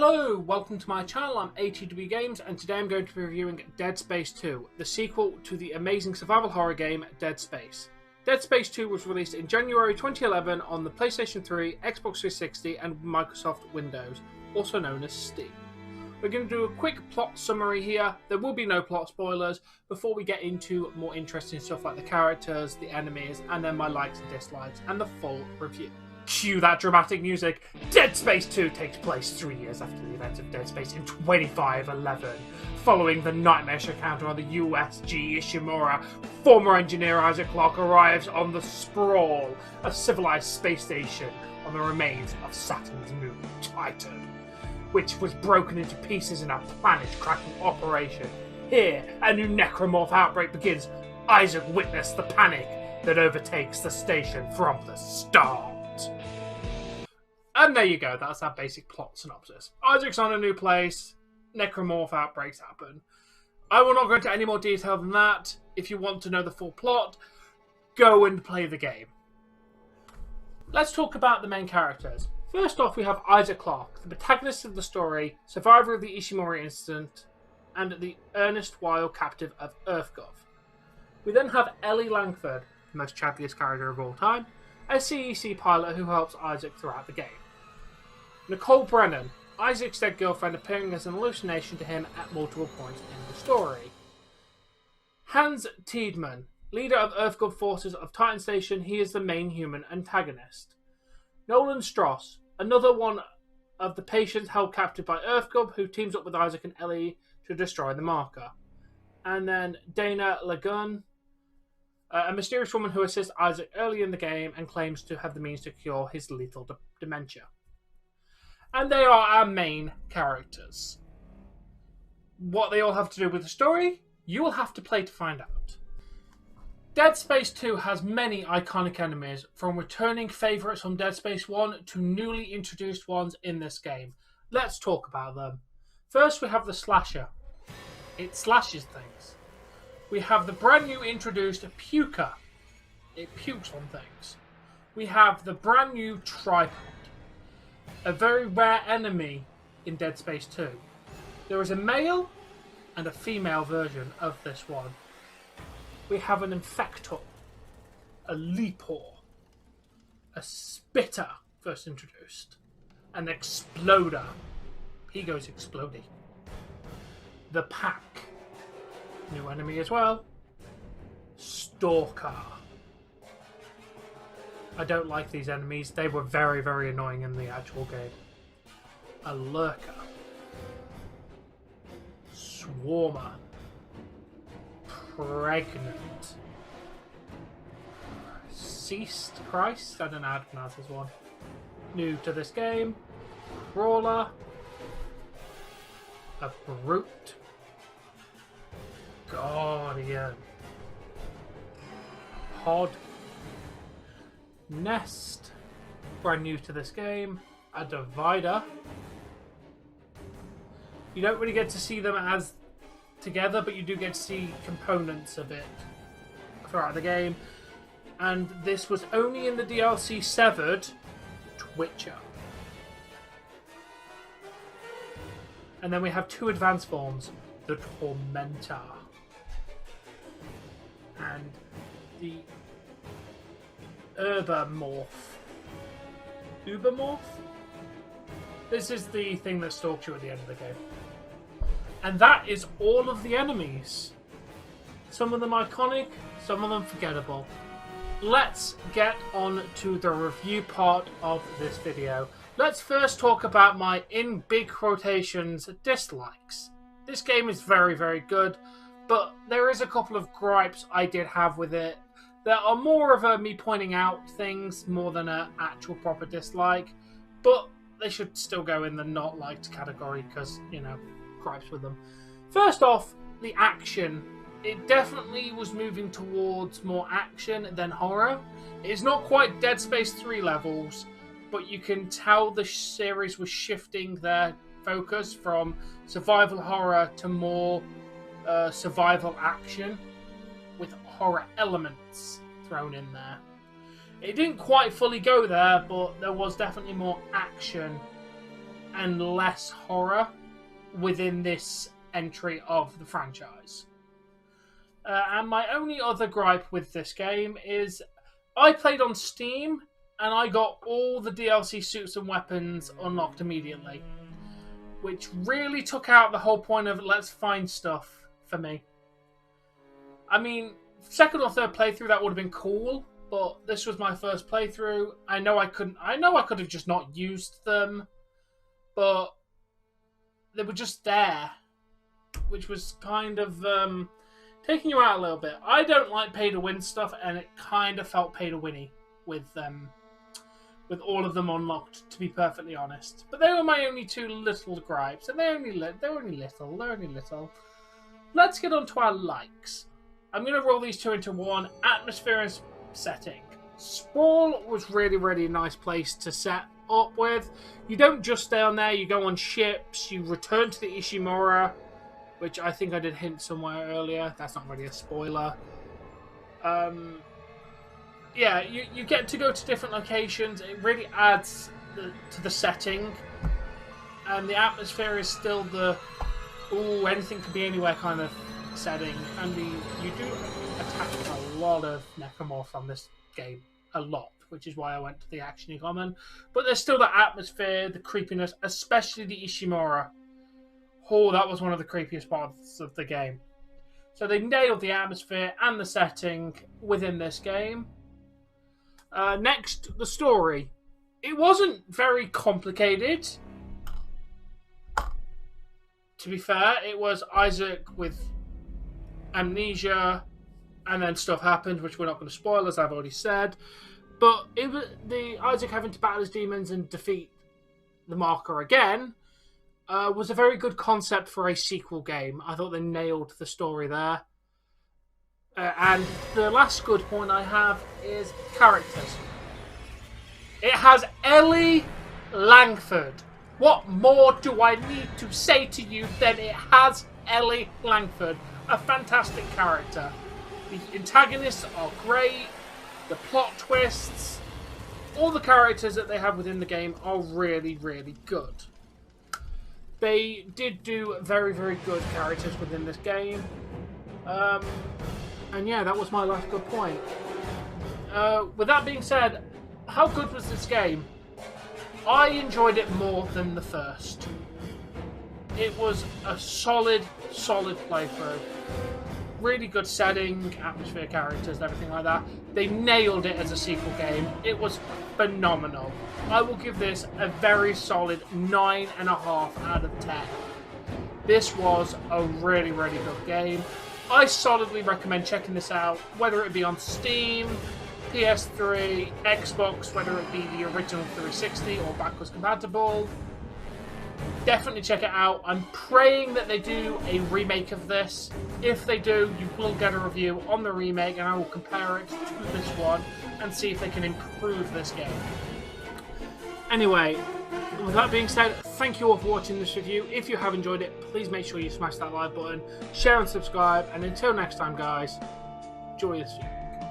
Hello, welcome to my channel. I'm FakeTtEllie Games, and today I'm going to be reviewing Dead Space 2, the sequel to the amazing survival horror game Dead Space. Dead Space 2 was released in January 2011 on the PlayStation 3, Xbox 360 and Microsoft Windows, also known as Steam. We're going to do a quick plot summary here. There will be no plot spoilers before we get into more interesting stuff like the characters, the enemies, and then my likes and dislikes, and the full review. Cue that dramatic music. Dead Space 2 takes place 3 years after the events of Dead Space in 2511. Following the nightmarish encounter on the USG Ishimura, former engineer Isaac Clarke arrives on the Sprawl, a civilized space station on the remains of Saturn's moon, Titan, which was broken into pieces in a planet-cracking operation. Here, a new necromorph outbreak begins. Isaac witnessed the panic that overtakes the station from the start. And there you go, that's our basic plot synopsis. Isaac's on a new place, necromorph outbreaks happen. I will not go into any more detail than that. If you want to know the full plot, go and play the game. Let's talk about the main characters. First off, we have Isaac Clarke, the protagonist of the story, survivor of the Ishimura incident, and the earnest wild captive of EarthGov. We then have Ellie Langford, the most chattiest character of all time, a CEC pilot who helps Isaac throughout the game. Nicole Brennan, Isaac's dead girlfriend, appearing as an hallucination to him at multiple points in the story. Hans Tiedemann, leader of EarthGov forces of Titan Station, he is the main human antagonist. Nolan Stross, another one of the patients held captive by EarthGov, who teams up with Isaac and Ellie to destroy the marker. And then Dana Lagun, a mysterious woman who assists Isaac early in the game and claims to have the means to cure his lethal dementia. And they are our main characters. What they all have to do with the story, you will have to play to find out. Dead Space 2 has many iconic enemies, from returning favourites from Dead Space 1 to newly introduced ones in this game. Let's talk about them. First we have the Slasher. It slashes things. We have the brand new introduced Puker. It pukes on things. We have the brand new Tripod, a very rare enemy in Dead Space 2. There is a male and a female version of this one. We have an Infector, a Leapor, a Spitter, first introduced, an Exploder. He goes exploding. The Pack, new enemy as well. Stalker. I don't like these enemies. They were very, very annoying in the actual game. A Lurker. Swarmer. Pregnant. Ceased Christ? I don't know how to pronounce this one. New to this game. Crawler. A Brute. Guardian. Pod. Nest, brand new to this game. A Divider. You don't really get to see them as together, but you do get to see components of it throughout the game. And this was only in the DLC Severed, Twitcher. And then we have two advanced forms, the Tormentor and the Ubermorph. Ubermorph? This is the thing that stalks you at the end of the game. And that is all of the enemies. Some of them iconic, some of them forgettable. Let's get on to the review part of this video. Let's first talk about my, in big quotations, dislikes. This game is very, very good, but there is a couple of gripes I did have with it that are more of me pointing out things more than an actual proper dislike, but they should still go in the not liked category because, you know, gripes with them. First off, the action. It definitely was moving towards more action than horror. It's not quite Dead Space 3 levels, but you can tell the series was shifting their focus from survival horror to more survival action, with horror elements thrown in there. It didn't quite fully go there, but there was definitely more action and less horror within this entry of the franchise. And my only other gripe with this game is I played on Steam and I got all the DLC suits and weapons unlocked immediately, which really took out the whole point of let's find stuff for me. I mean, second or third playthrough that would have been cool, but this was my first playthrough. I know I could have just not used them, but they were just there, which was kind of taking you out a little bit. I don't like pay-to-win stuff, and it kind of felt pay-to-winny with all of them unlocked, to be perfectly honest. But they were my only two little gripes, and they're only little. Let's get on to our likes. I'm going to roll these two into one. Atmosphere and setting. Sprawl was really, really nice place to set up with. You don't just stay on there, you go on ships, you return to the Ishimura, which I think I did hint somewhere earlier. That's not really a spoiler. Yeah, you get to go to different locations. It really adds to the setting. And the atmosphere is still the, ooh, anything could be anywhere kind of setting. And you do attack a lot of necromorphs on this game. A lot. Which is why I went to the action common. But there's still the atmosphere, the creepiness, especially the Ishimura. Oh, that was one of the creepiest parts of the game. So they nailed the atmosphere and the setting within this game. Next, the story. It wasn't very complicated. To be fair, it was Isaac with amnesia, and then stuff happened, which we're not going to spoil, as I've already said. But it was Isaac having to battle his demons and defeat the marker again was a very good concept for a sequel game. I thought they nailed the story there. And the last good point I have is characters. It has Ellie Langford. What more do I need to say to you than it has Ellie Langford? A fantastic character. The antagonists are great. The plot twists. All the characters that they have within the game are really, really good. They did do very, very good characters within this game. And yeah, that was my last good point. With that being said, how good was this game? I enjoyed it more than the first. It was a solid, solid playthrough. Really good setting, atmosphere, characters, and everything like that. They nailed it as a sequel game. It was phenomenal. I will give this a very solid 9.5 out of 10. This was a really, really good game. I solidly recommend checking this out, whether it be on Steam, PS3, Xbox, whether it be the original 360 or backwards compatible. Definitely check it out. I'm praying that they do a remake of this. If they do, you will get a review on the remake, and I will compare it to this one and see if they can improve this game. Anyway, with that being said, thank you all for watching this review. If you have enjoyed it, please make sure you smash that like button, share and subscribe, and until next time guys, enjoy this video.